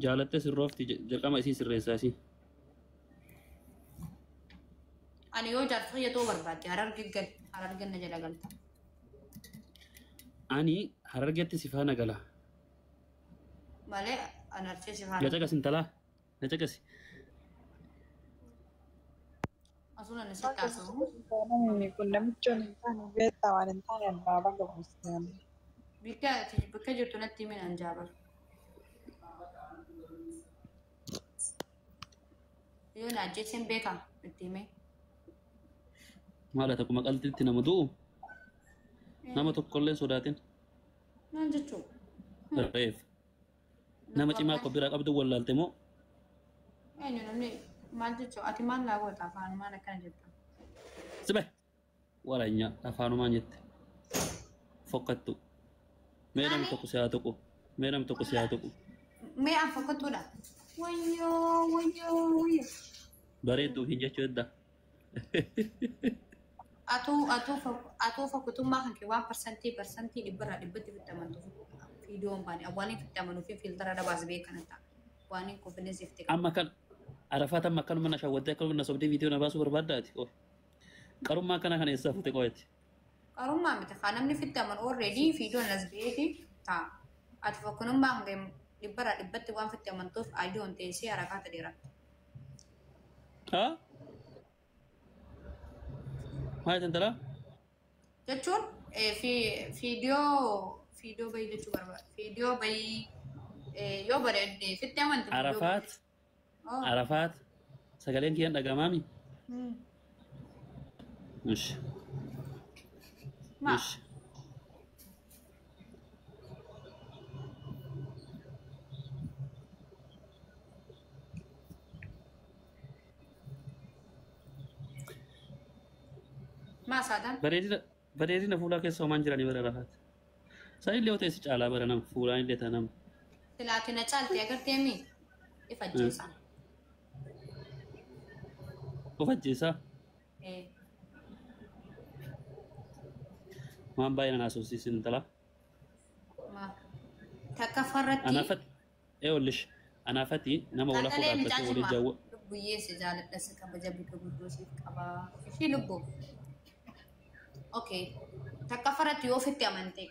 jaalatte sirroofti jalqama isii sirreessaasi. Ani yoo jaarsa fayyadoo barbaadde harargee na jala galta. Ani harargeetti si faana gala. Malee anarchee si faana. Gacaqas intalaa gacaqasi. Asuma na sittaasamu. Namni kun namichoon hin taane beektaa waan hin taane abbaa baga buusteen. Bakka jirtu natti himin anjaabar. Yoo na ajjeesin beekaa itti himee. Maala takkuma qaltitti nama du'u nama tokkollee sodaatin. Maal jechuun? Reef nama cimaa akka biraa qabdu wallaalte moo? Eenyu namni maal jechuun ati maal laa goota afaanumaan akkana jettu? Sibe waraanya afaanumaan jette fokkattu. Mee namni tokko si haa tuqu. Mee namni tokko si haa tuqu. Mee an fokkattuudha? Wayyoo. Bareedduu hin jechuu edda. Atuu fakkutummaa kan kee waan parsantii dhibbarraa dhibbatti fixamantu viidiyoon baane awwaaniin fixamanuu fi fiiltara dabaas beekan ta'a. Waaniin konfidensiif ta'e. Amma kan arafaatan makkanuma na shawwattee akkanuma na sobdee viidiyoo na baasuu barbaaddaati. Qarummaa kana eessaa fute qo'eeti. Qarummaa miti haa namni fixaman already viidiyoon as beeti ta'a. Ati fakkutummaa kan dhibbarraa dhibbatti waan fixamantuuf aayidoon teessee harakaata dheeratta. Haa? Maal tantala? Jechuun viidiyoo bayii jechuu barbaada. Viidiyoo bayii yoo bareedde fitti amanti. Arafaat sagaleen kiyyan dhagamaami? Ishi. Ishi. Maasaadhaan? Bareedina fuulaa keessa homaan jiranii bara Arafaat. Isaan illee oteessi caalaa bara nama fuulaan illee ta'a nama. Silaatina caaltee agartee mi? Ifa ajjeesaa. Of ajjeesaa? Waan baay'ee na haasofsiisin intala. Takka farratti. Anaafatti ollish anaafatti nama wala fuudhaatatti walii jaawwa. Lubbuyyee si jaaladha si kabaja bika guddoo siif qabaa. Ishii lubbuu. Okay. Takka farratti yoo ofitti amante.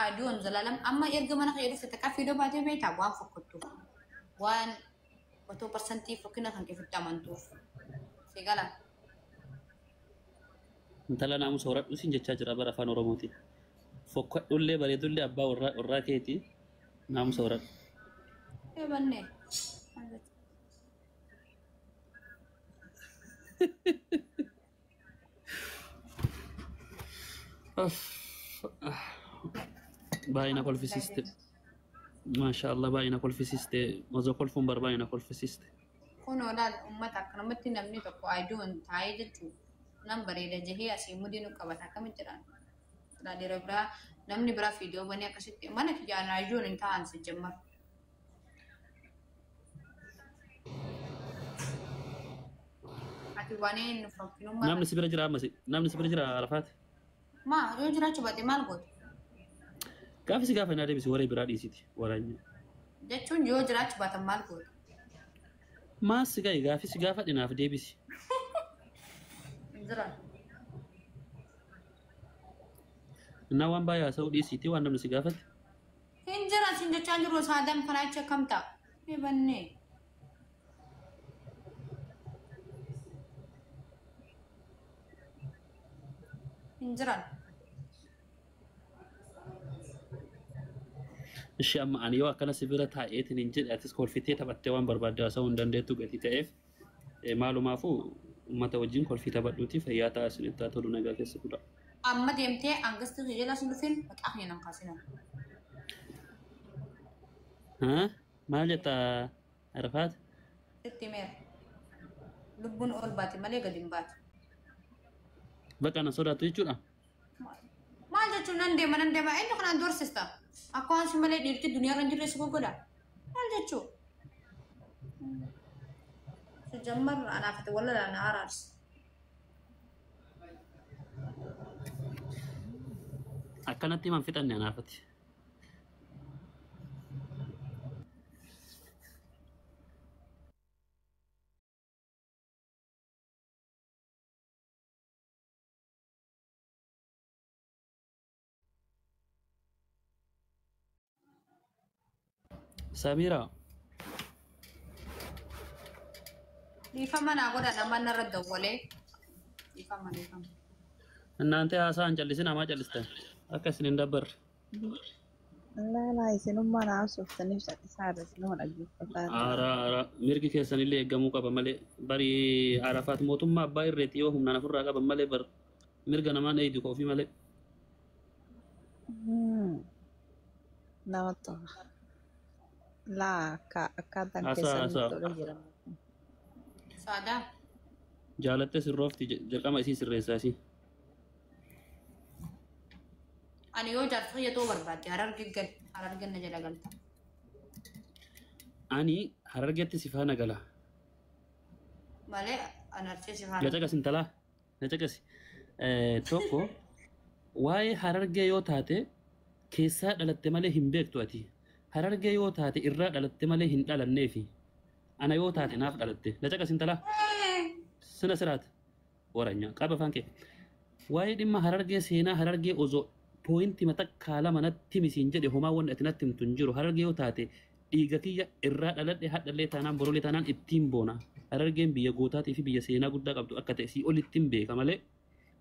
Aduun zalalam amma erga mana kee dhufte takka fiidoo baatee beektaa waan fokkottuuf. Waan 100% fokkina kan keefitti amantuuf. Si gala. Intala naamusa horadhu siin jechaa jira bara afaan Oromootiin. Fokkadhullee bareedullee abbaa warraa keetii naamusa horadhu. Bannee. Baay'ina kolfisiste. Maashaallah baay'ina kolfisiste. Osoo kolfuun barbaay'ina kolfisiste. Kun olaal uummata akkanumatti namni tokko aayidoon taa'ee jechuudha. Nam bareeda jahee asii mudii nu qabata akkamitti jedhaan. Dheera biraa namni biraa viidiyoo banii akkasitti mana kiyyaan aayidoon hin taa'an si jammar. Ati waneen fakkinummaa. Namni si bira jira ammasi. Namni si bira jira Arafaati. Maa yoo jiraachuu baate maal goote? Gaafi si gaafa naa deebisi waree biraa dhiisiti waraanya. Jechuun yoo jiraachuu baatan maal goote? Maas si gahi gaafi si gaafa dhinaaf deebisi. Jiran. Innaa waan baay'ee haasa'uu dhiisiti waan namni si gaafate. Hin jiran sin jechaa jiru saadam kanaa achi akkam ta'a? Bannee. Hin jiran. Ishi amma ani yoo akkana si bira taa'eetiin hin jedhe atis kolfitee taphattee waan barbaadde haasa'uu hin dandeettu gatii ta'eef maalumaafuu uummata wajjin kolfii taphadhuuti fayyaa ta'a isinitti haa tolu nagaa keessa kudha. Amma deemtee angasti jala sun dhufin maqaa hin hanqasina. Maal jetta Arafaat? Itti meer. Lubbuun ol baate malee gadi hin baate. Bakka na sodaatu jechuudha. Maal jechuun nan deema eenyu kanaan doorsista? Akka waan si malee dhiirti duniyaa irra hin jirre si goggoda. Maal jechuu? Si jammar anaafate walla na araarsi. Akkanatti himan fixanne anaafati. Samira Dhiifama naa godha namaan narra dawwalee. Dhiifama. እናንተ ሀሳን ጨልስን አማ ጨልስተን አከስን እንደበር Lala isinummaa naasooftaniif isaarras nama dhaggeeffataa ara mirgi keessan illee eegamuu qaba malee bari arafaat mootummaa abbaa irreeti yoo humnaan afurraa qaban malee bar mirga namaan eeydu koofii malee nama tola. Laa akkaataan keessan tola jedhama. Saadaa. jaalatte sirroofti jalqama isii sirreessaa isii Ani yoo jaarsa fayyadoo barbaadde harargeen na jala galta. ani harargeetti sifaana gala Malee anarchee si faana. Lacaqas intalaa lacaqas tokko waa'ee harargee yoo taate keessaa dhalatte malee hin beektu ati harargee yoo taate irraa dhalatte malee hin dhalanneefi ana yoo taate naaf dhalatte lacaqas intalaa sina siraat waranya qaba fankee waa'ee dhimma harargee seenaa harargee ozo pointi matakkaa lama natti misiin jedhe homaa wanni ati natti himtu hin jiru harargee yoo taate dhiiga kiyya irraa dhaladhe hadhallee taanaan borolee taanaan ittiin boona harargeen biyya gootaatii fi biyya seenaa guddaa qabdu akka ta'e sii olittiin beeka malee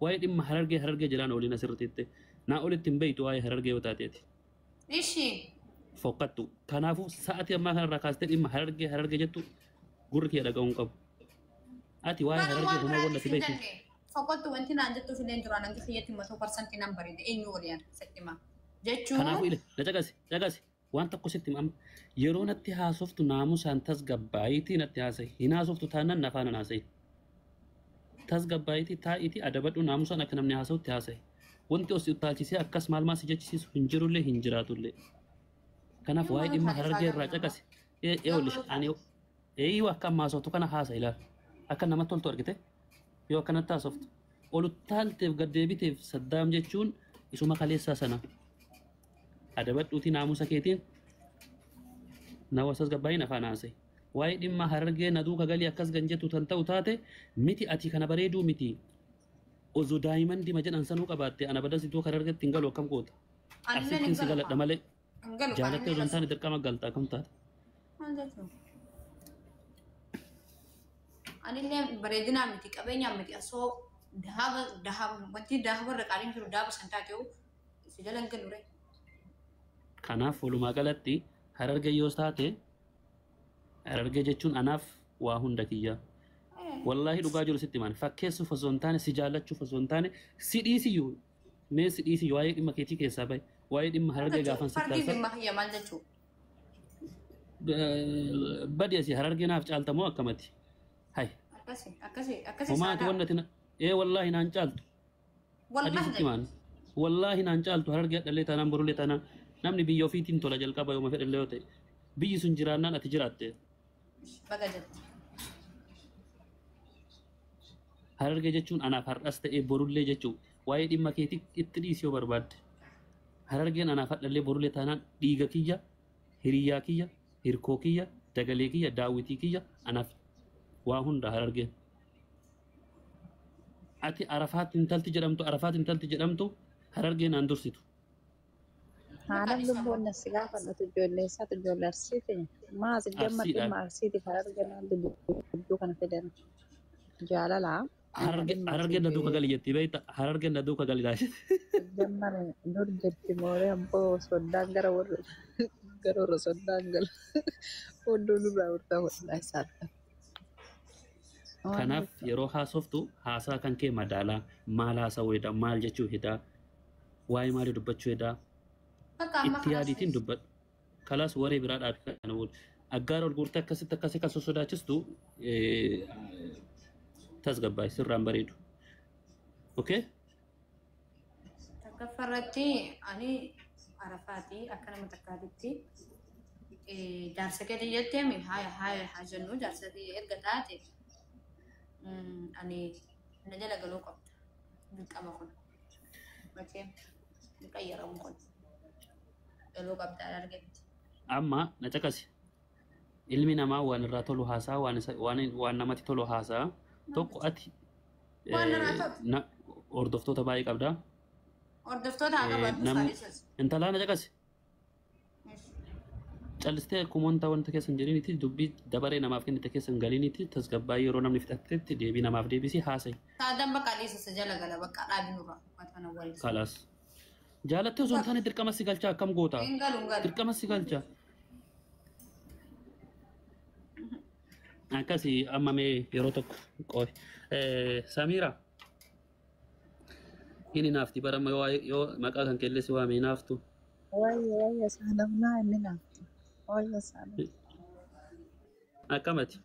waa'ee dhimma harargee jedhaan oliin asirratti naa olittiin beeytu waa'ee harargee yoo taateeti. Ishi. Fokkattu kanaafuu sa'atii ammaa kanarraa kaastee dhimma harargee jettu gurri kee dhaga'uun qabu. Ati waa'ee harargee homaa wanni ati beektu. Fokkattu wanti naan jettuu fileen duraan hangi fayyatti 100% nan bareede eenyu waliin settima. Jechuun. Kanaafuu ile caqasi waan tokko sitti amma yeroo natti haasoftu naamusaan tasgabbaayitii natti haasa'i hin haasoftu taanaan nafaan haasa'i tasgabbaayitii taa'itii adabadhu naamusaan akka namni haasawutti haasa'i wanti osii utaalchisee akkas maal si jechisiisu hin jirullee hin jiraatullee kanaaf waa'ee dhimma harargee irraa caqasi eewlish ani eeyyuu akka amma haasoftu kana haasa'i ilaal akka namatti toltu argite yoo akkanatti haasoftu olutaalteef gaddeebiteef saddaam jechuun isuma kaleessaa sana adabadhuutii naamusa keetiin nawa tasgabbaa'in afaan haasa'e waa'ee dhimma harargee na duuka galii akkas ganjetu tan ta'u taate miti ati kana bareeduu miti osoo daa'iman dima jedhan sanuu qabaatte ana badas iddoo harargeetti hin galu akkam goota asittiin si galadha malee jaalattee osoo hin taane dirqama galta akkam taate. Anillee bareedinaa miti qabeenyaa miti asoo wanti daabarra qaaliin jiru daaba san taate si jala hin galure. Kanaaf walumaa galatti harargee yoo taate harargee jechuun anaaf waa hunda kiyyaa. Wallaahi dhugaa jiru sitti himan fakkeessuuf osoo hin taane si jaallachuuf osoo hin taane si dhiisiyyuu mee si dhiisiyyuu waa'ee dhimma keetii keessaa bahe waa'ee dhimma harargee gaafan sitti taasisan. Fardii dhimma hiyya maal jechuu? Badi asii harargee naaf caaltamoo akkamati? Hai. Akkasii homaati wanna tina wallaahi naan caaltu. Adii sitti himan wallaahi naan caaltu harargee hadhallee taanaan borullee taanaan namni biyya ofiitiin tola jalqaba yooma fedhallee yoo ta'e biyyi sun jiraannaan ati jiraatte. Baga jette. Harargee jechuun anaaf har'as ta'ee borullee jechuu waa'ee dhimma keetii itti dhiisi yoo barbaadde harargeen anaaf hadhallee borullee taanaan dhiiga kiyya hiriyyaa kiyya hirkoo kiyya dagalee kiyya daawwitii kiyya anaaf waa hunda harargeen. Ati arafaat intalti jedhamtu harargeen aan dursitu. Haadhaan lubbuun nasi gaafannatu ijoollee isaati ijoollee arsiiti. Maas gammadhi maarsiiti harargeen dudduu kana fidan jaalalaa. Harargeen na duuka gali jetti beekta harargeen na duuka gali laashite. Gammane dur jetti mooree abboo soddaan gara warra soddaan gala. Hunduu nurraa urtaa hodhaa isaatti. Kanaaf yeroo haasoftu haasaa kan kee madaalaa maal haasawuu hedaa maal jechuu hedaa waa'ee maalii dubbachuu hedaa itti yaadiitiin dubbadhu kalaas waree biraa dhaabi kana wal aggaara ol guurtee akkasitti akkasii kan sodaachistu tasgabbaa'e sirraan bareedu. Okay? Takkafarratti ani arafaati akka nama takkaatitti jaarsa gadi jettee haa jennu jaarsa erga taate ani na jala galuu qabda dirqama kun bakee qayyaramu kun galuu qabda argetti. Amma na caqasi ilmi namaa waan irraa tolu haasaa waan namatti tolu haasaa tokko ati hordoftoota baay'ee qabdaa. Hordoftoota haa qabaatu intalaa na caqasi callistee kumoontaa wanta keessan jedhiniiti dubbii dabaree namaaf kennite keessan galiniiti tasgabbaa yeroo namni fixattetti deebii namaaf deebisi haasa'e. Saadaan bakka dhiisa jala gala bakka dhaabinurra matana waliin. Kalaas. Jaalattee osoo hin taane dirqama si galchaa akkam goota? Dirqama si galchaa. Akkasii amma mee yeroo tokko qooyi. Samiira. Inni naafti barama yoo maqaa kan qilleessi waamee naaftu. Wayya saadam naa inni naafti. Wayya saadam. Akkamati.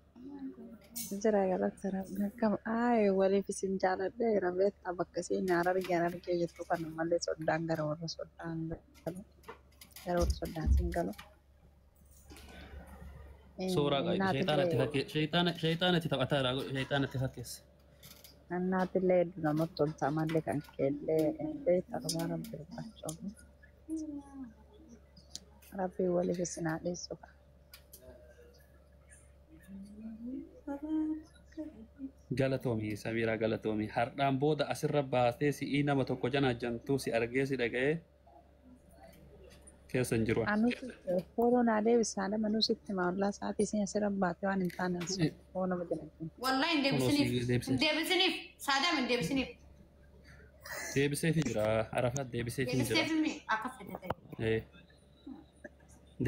Jira galata akkam waliif isin jaaladhe rabeetta bakka isin argee jettu kana malee soddaan gara warra soddaan galu. Gara warra soddaan sin galu. Suuraa shayitaanatti taphataa shayitaanatti fakkeessa. Annaatillee hedduu namatti tolta malee kan keellee tarumaa rabbi dubbachuu. Rabbi waliif isin haadheessu. Galatoomii Samiraa galatoomii hardhaan booda asirra baatee si'ii nama tokko janaa jantuu si argee si dhaga'ee keessa hin jiru. Anuti koronaa deebisaadha manusitti maallaa sa'aatii isin asirra baatee waan hin taane koona bajanatti. Wallahi hin deebisiniif saadam hin deebisiniif. Deebiseefi jira Arafaat deebiseefi jira. Deebiseefi akka fedhatee.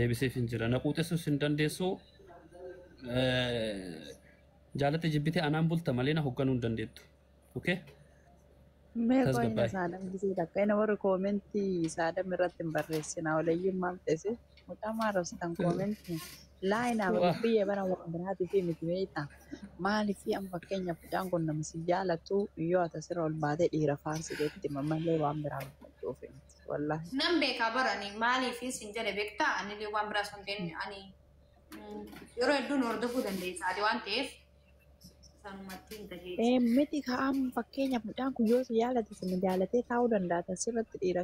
Deebiseefi jira naquuxessus hin dandeessu. Jaalate jibbite anaan bulta malee na hoogganuu hin dandeettu. Okay? Mee qoyna saadam gisee takka ina warri koomentii saadam irratti hin barreessina walayyuun maal ta'e mucaa maarrabsitan koomentii laayinaa biyya bara waan biraatii fi miti beeyta maaliif amma fakkeenyaaf mucaan kun nama si jaalatu yoo ati asirra ol baatee dhiira faarsideetti mamallee waan biraa barbaachuu fi wallahi. Nan beekaa barani maaliif sin jedhe beektaa ani waan biraa sun deemne ani yeroo hedduun hordofuu dandeessa ati waan ta'eef. Miti ka'am fakkeenyaaf mucaan kun yoo si jaalate si jaalatee taa'uu danda'a asirratti dhiira